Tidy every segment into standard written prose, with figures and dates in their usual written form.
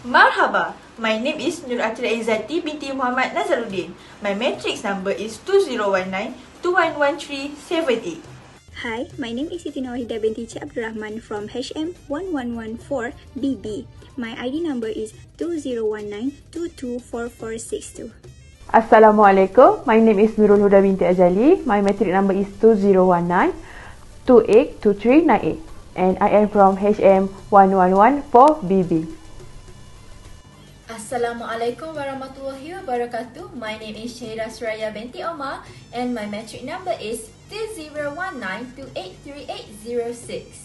Marhaba, my name is Izzati binti Muhammad Nazaruddin. My matrix number is 2019-211378. Hi, my name is Huda Bt Rahman from HM1114B. My ID number is 2019224462. Assalamualaikum. My name is Huda Bt Ajali. My matric number is 2019-282398 and I am from HM1114BB. Assalamualaikum warahmatullahi wabarakatuh. My name is Suraya Bt Omar and my matric number is 2019283806.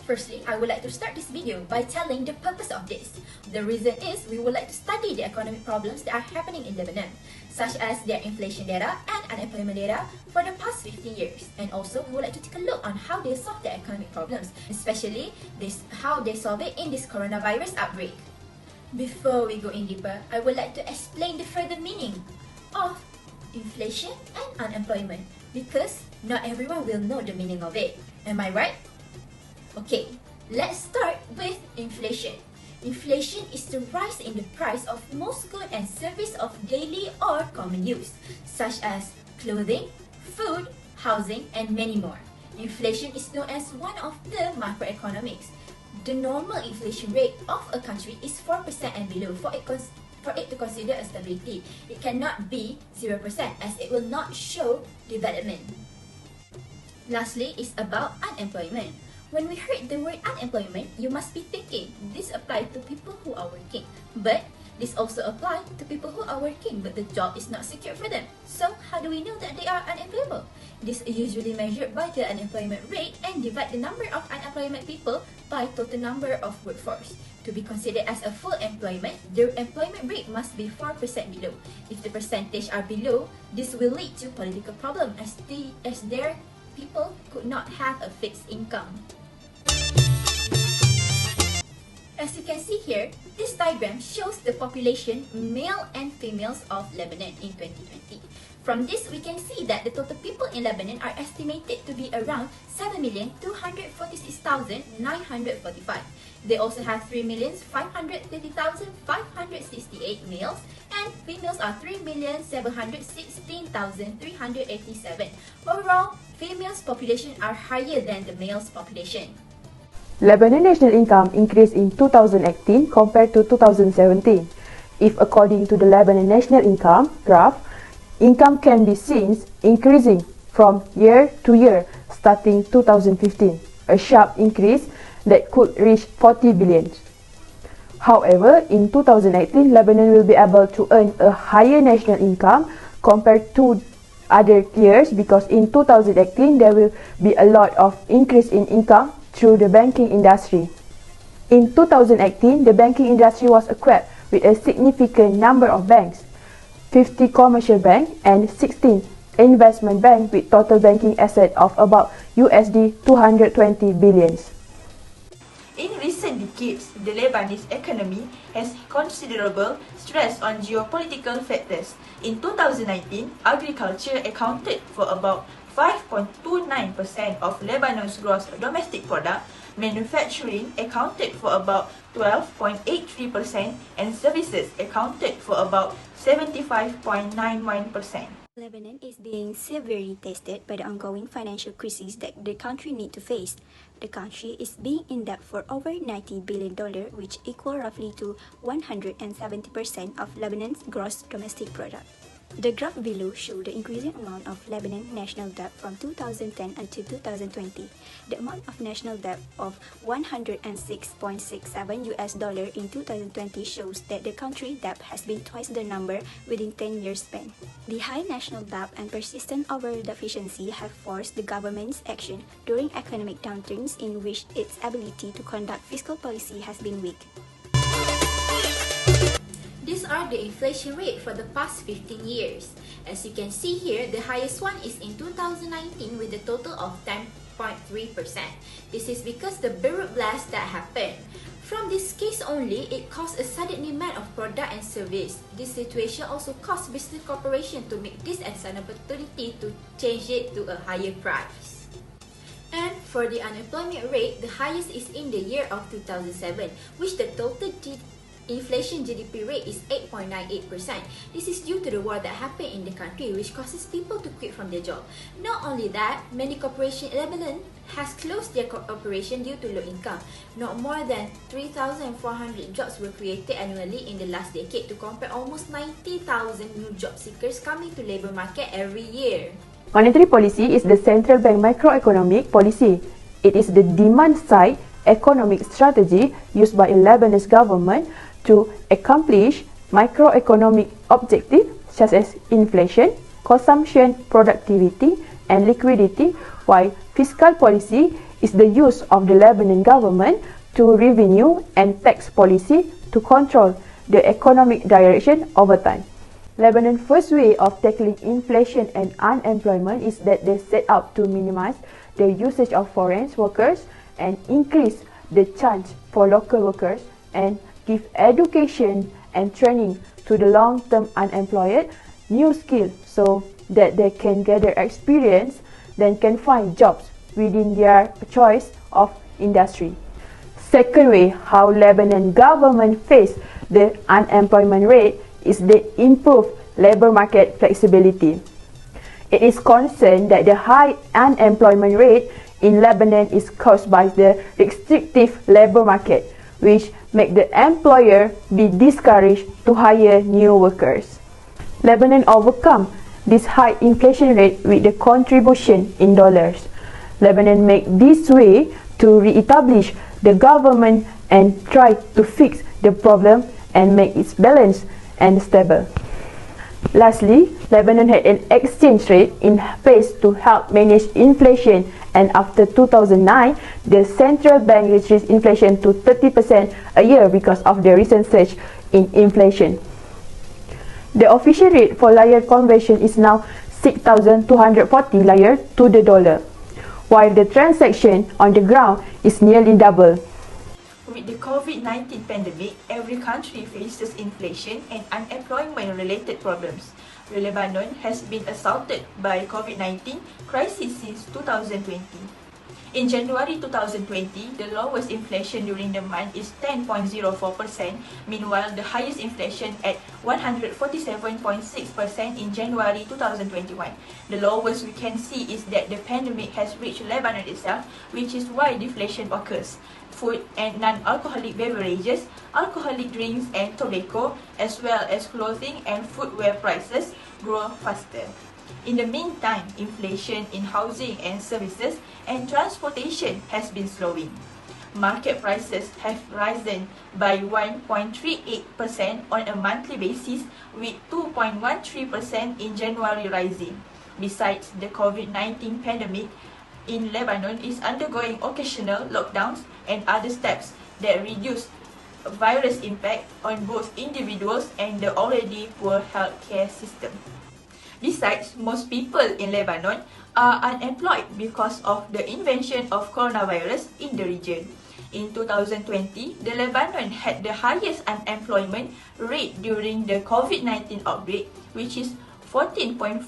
Firstly, I would like to start this video by telling the purpose of this. The reason is we would like to study the economic problems that are happening in Lebanon, such as their inflation data and unemployment data for the past 15 years. And also, we would like to take a look on how they solve their economic problems, especially how they solve it in this coronavirus outbreak. Before we go in deeper, I would like to explain the further meaning of inflation and unemployment, because not everyone will know the meaning of it. Am I right? Okay, let's start with inflation. Inflation is the rise in the price of most goods and services of daily or common use, such as clothing, food, housing, and many more. Inflation is known as one of the macroeconomics. The normal inflation rate of a country is 4% and below for it to consider a stability. It cannot be 0% as it will not show development. Lastly, is about unemployment. When we heard the word unemployment, you must be thinking this applies to people who are working. But this also applies to people who are working but the job is not secure for them. So how do we know that they are unemployable? This is usually measured by the unemployment rate and divide the number of unemployment people by total number of workforce. To be considered as a full employment, the employment rate must be 4% below. If the percentage are below, this will lead to political problem as their people could not have a fixed income. As you can see here, this diagram shows the population, male and females of Lebanon in 2020. From this, we can see that the total people in Lebanon are estimated to be around 7,246,945. They also have 3,530,568 males and females are 3,716,387. Overall, females population are higher than the males population. Lebanon national income increased in 2018 compared to 2017. If according to the Lebanon national income graph, income can be seen increasing from year to year starting 2015, a sharp increase that could reach 40 billion. However, in 2018, Lebanon will be able to earn a higher national income compared to other years because in 2018 there will be a lot of increase in income through the banking industry. In 2018, the banking industry was equipped with a significant number of banks, 50 commercial banks and 16 investment banks with total banking asset of about USD 220 billions. In recent decades, the Lebanese economy has considerable stress on geopolitical factors. In 2019, agriculture accounted for about 5.29% of Lebanon's gross domestic product, manufacturing accounted for about 12.83%, and services accounted for about 75.91%. Lebanon is being severely tested by the ongoing financial crisis that the country needs to face. The country is being in debt for over $90 billion, which equal roughly to 170% of Lebanon's gross domestic product. The graph below shows the increasing amount of Lebanon national debt from 2010 until 2020. The amount of national debt of $106.67 in 2020 shows that the country debt has been twice the number within 10 years span. The high national debt and persistent overall deficiency have forced the government's action during economic downturns in which its ability to conduct fiscal policy has been weak. These are the inflation rate for the past 15 years. As you can see here, the highest one is in 2019 with a total of 10.3%. This is because the Beirut blast that happened. From this case only, it caused a sudden demand of product and service. This situation also caused business corporation to make this as an opportunity to change it to a higher price. And for the unemployment rate, the highest is in the year of 2007, which the total inflation GDP rate is 8.98%. This is due to the war that happened in the country, which causes people to quit from their job. Not only that, many corporations in Lebanon has closed their operation due to low income. Not more than 3,400 jobs were created annually in the last decade, to compare almost 90,000 new job seekers coming to labor market every year. Monetary policy is the central bank macroeconomic policy. It is the demand-side economic strategy used by the Lebanese government to accomplish microeconomic objectives such as inflation, consumption, productivity, and liquidity, while fiscal policy is the use of the Lebanon government to revenue and tax policy to control the economic direction over time. Lebanon's first way of tackling inflation and unemployment is that they set out to minimize the usage of foreign workers and increase the chance for local workers and give education and training to the long-term unemployed new skills so that they can gather experience, then can find jobs within their choice of industry. Second way, how Lebanon government face the unemployment rate is the improved labor market flexibility. It is concerned that the high unemployment rate in Lebanon is caused by the restrictive labor market, which make the employer be discouraged to hire new workers. Lebanon overcome this high inflation rate with the contribution in dollars. Lebanon make this way to re-establish the government and try to fix the problem and make it balanced and stable. Lastly, Lebanon had an exchange rate in place to help manage inflation, and after 2009, the central bank reduced inflation to 30% a year because of the recent surge in inflation. The official rate for lire conversion is now 6,240 lire to the dollar, while the transaction on the ground is nearly double. With the COVID-19 pandemic, every country faces inflation and unemployment-related problems. Lebanon has been assaulted by COVID-19 crisis since 2020. In January 2020, the lowest inflation during the month is 10.04%, meanwhile the highest inflation at 147.6% in January 2021. The lowest we can see is that the pandemic has reached Lebanon itself, which is why deflation occurs. Food and non-alcoholic beverages, alcoholic drinks and tobacco, as well as clothing and footwear prices grow faster. In the meantime, inflation in housing and services and transportation has been slowing. Market prices have risen by 1.38% on a monthly basis, with 2.13% in January rising. Besides, the COVID-19 pandemic in Lebanon is undergoing occasional lockdowns and other steps that reduce virus impact on both individuals and the already poor healthcare system. Besides, most people in Lebanon are unemployed because of the invention of coronavirus in the region. In 2020, the Lebanon had the highest unemployment rate during the COVID-19 outbreak, which is 14.4%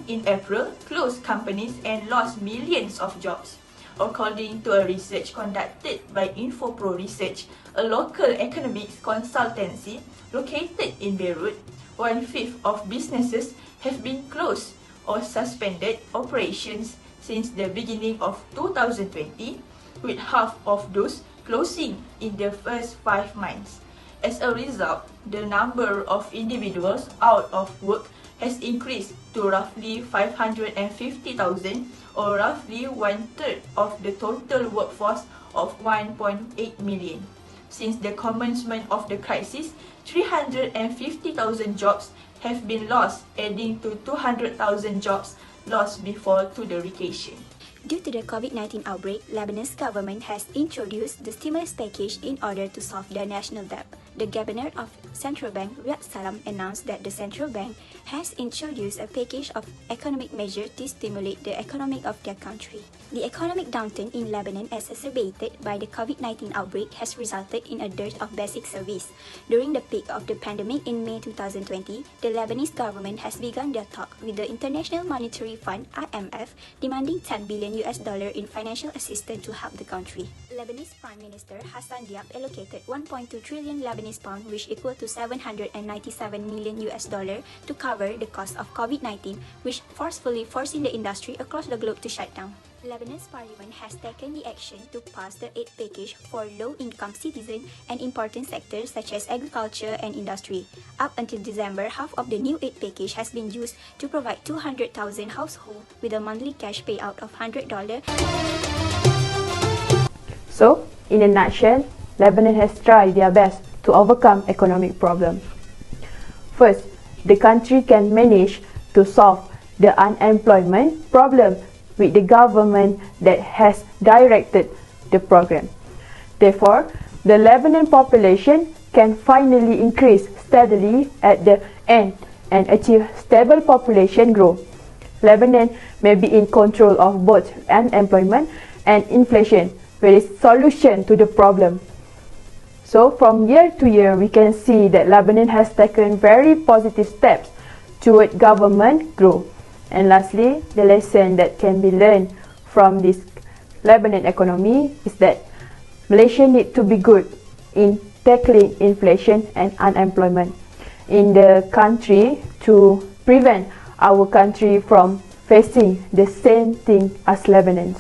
in April, closed companies and lost millions of jobs. According to a research conducted by InfoPro Research, a local economics consultancy located in Beirut, 1/5 of businesses have been closed or suspended operations since the beginning of 2020, with half of those closing in the first 5 months. As a result, the number of individuals out of work has increased to roughly 550,000, or roughly 1/3 of the total workforce of 1.8 million. Since the commencement of the crisis, 350,000 jobs have been lost, adding to 200,000 jobs lost before to the recession. Due to the COVID-19 outbreak, Lebanese government has introduced the stimulus package in order to solve the national debt. The Governor of Central Bank, Riyad Salam, announced that the central bank has introduced a package of economic measures to stimulate the economy of their country. The economic downturn in Lebanon, exacerbated by the COVID-19 outbreak, has resulted in a dearth of basic service. During the peak of the pandemic in May 2020, the Lebanese government has begun their talk with the International Monetary Fund (IMF), demanding $10 billion in financial assistance to help the country. Lebanese Prime Minister Hassan Diab allocated 1.2 trillion Lebanese pound, which equal to $797 million to cover the cost of COVID-19, which forcing the industry across the globe to shut down. Lebanese parliament has taken the action to pass the aid package for low-income citizens and important sectors such as agriculture and industry. Up until December, half of the new aid package has been used to provide 200,000 households with a monthly cash payout of $100. So, in a nutshell, Lebanon has tried their best to overcome economic problems. First, the country can manage to solve the unemployment problem with the government that has directed the program. Therefore, the Lebanon population can finally increase steadily at the end and achieve stable population growth. Lebanon may be in control of both unemployment and inflation with a solution to the problem. So from year to year, we can see that Lebanon has taken very positive steps toward government growth. And lastly, the lesson that can be learned from this Lebanon economy is that Malaysia needs to be good in tackling inflation and unemployment in the country to prevent our country from facing the same thing as Lebanon.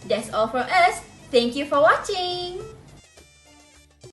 That's all from us. Thank you for watching.